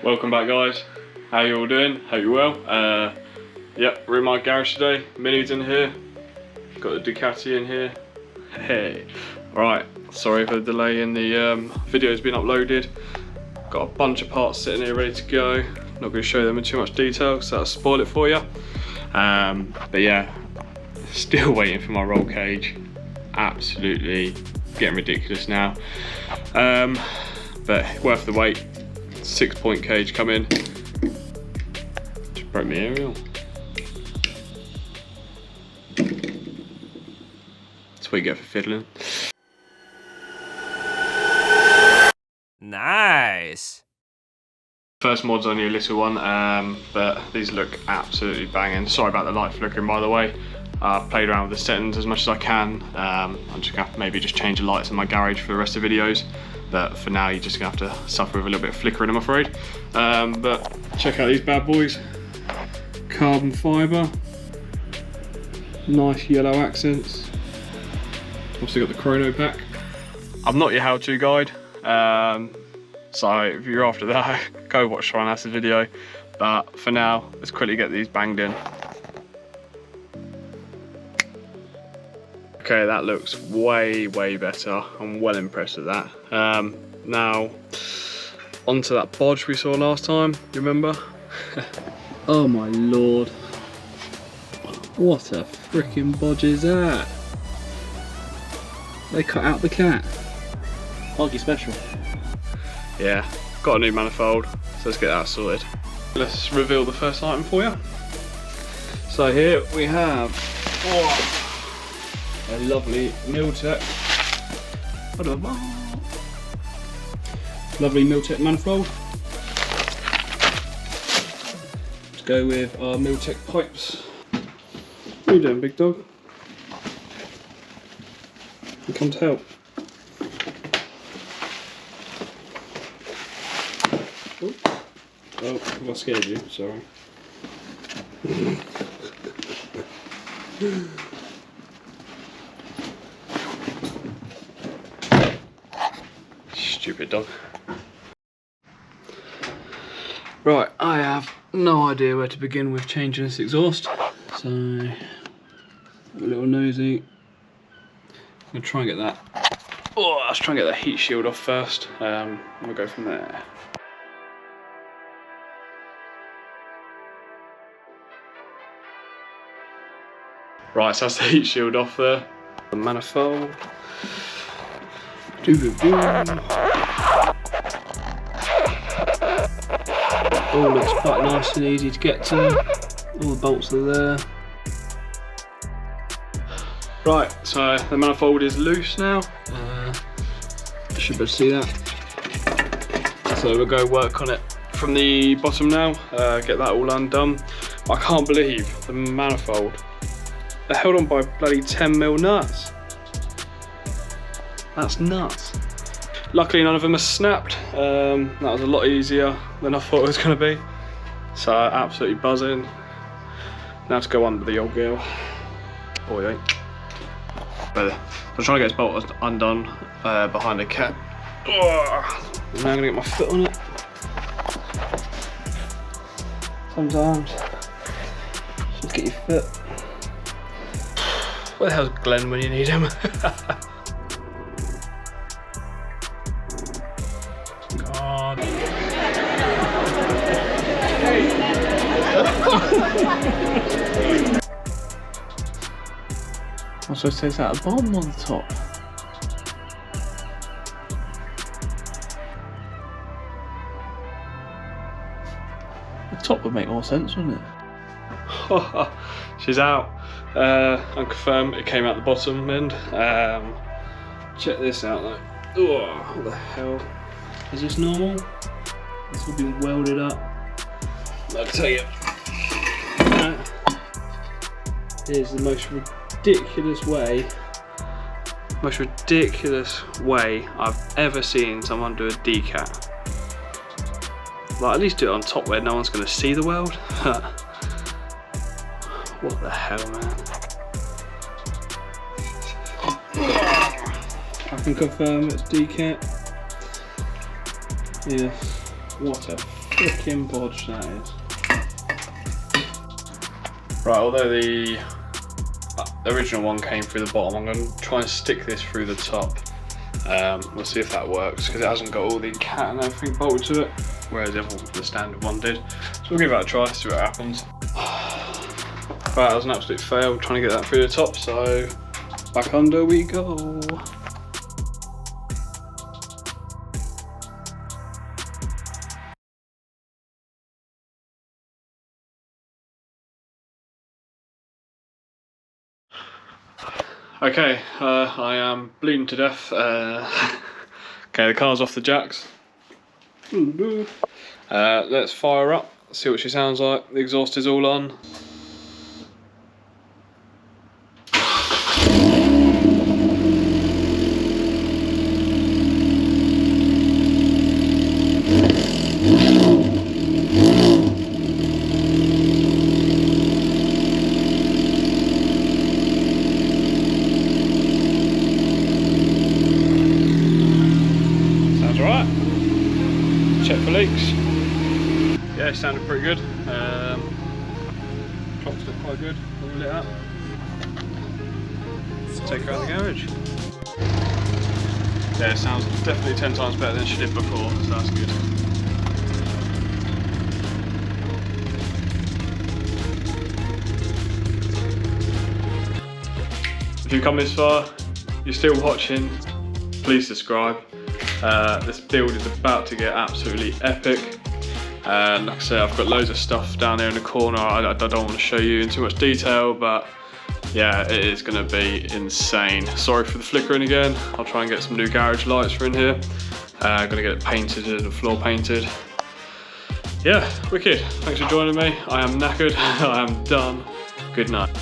Welcome back, guys. How you all doing? Hope you're well. Yep, we're in my garage today. Minnie's in here. Got the Ducati in here. Hey. Right, sorry for the delay in the video's been uploaded. Got a bunch of parts sitting here ready to go. Not going to show them in too much detail, so that'll spoil it for you. But yeah, still waiting for my roll cage. Absolutely getting ridiculous now. But worth the wait. 6-point cage coming. Just broke my aerial. That's what you get for fiddling. Nice. First mod's only a little one, but these look absolutely banging. Sorry about the light flickering, by the way. I've played around with the settings as much as I can. I'm just gonna have to maybe just change the lights in my garage for the rest of the videos. But for now, you're just gonna have to suffer with a little bit of flickering, I'm afraid. But check out these bad boys. Carbon fibre. Nice yellow accents. Also got the chrono pack. I'm not your how-to guide. So if you're after that, go watch someone else's video. But for now, let's quickly get these banged in. Okay, that looks way better. I'm well impressed with that. Now, onto that bodge we saw last time, you remember? Oh my lord. What a freaking bodge is that? They cut out the cat. Funky special. Yeah, got a new manifold, so let's get that sorted. Let's reveal the first item for you. So here we have a lovely Miltech. Lovely Miltech manifold. Let's go with our Miltech pipes. What are you doing, big dog? You come to help. Oh, I scared you, sorry. Stupid dog. Right, I have no idea where to begin with changing this exhaust. So, a little nosy. I'm gonna try and get that. Oh, let's try and get that heat shield off first. We'll go from there. Right, so that's the heat shield off there. The manifold. All looks quite nice and easy to get to. All the bolts are there. Right, so the manifold is loose now. You should be able to see that. So we'll go work on it from the bottom now, get that all undone. I can't believe the manifold. They're held on by bloody 10mm nuts. That's nuts. Luckily none of them are snapped. That was a lot easier than I thought it was going to be. So absolutely buzzing. Now to go under the old girl. Boy, but I'm trying to get this bolt undone behind the cap. Oh, now I'm going to get my foot on it. Sometimes just get your foot. Where the hell's Glenn when you need him? God. I'm supposed to take that at the bottom or the top? The top would make more sense, wouldn't it? She's out. Unconfirmed, it came out the bottom end. Check this out though. Oh, what the hell? Is this normal? This will be welded up. I'll tell you. Here's the most ridiculous way I've ever seen someone do a decat. Like, at least do it on top where no one's going to see the weld. What the hell, man? I can confirm it's decat. Yes. What a Freaking bodge that is. Right, although the original one came through the bottom, I'm going to try and stick this through the top. We'll see if that works, because it hasn't got all the cat and everything bolted to it, whereas the standard one did. So we'll give that a try, see what happens. Right, that was an absolute fail trying to get that through the top, so back under we go. Okay, I am bleeding to death. Okay, the car's off the jacks. Let's fire her up, see what she sounds like. The exhaust is all on. Check for leaks. Yeah, it sounded pretty good. Clocks look quite good. All lit up. Take her out of the garage. Yeah, it sounds definitely 10 times better than she did before, so that's good. If you've come this far, you're still watching, please subscribe. This build is about to get absolutely epic. Like I said, I've got loads of stuff down there in the corner. I don't want to show you in too much detail, but yeah, it is going to be insane. Sorry for the flickering again. I'll try and get some new garage lights for in here. I'm going to get it painted and the floor painted. Yeah, wicked. Thanks for joining me. I am knackered. I am done. Good night.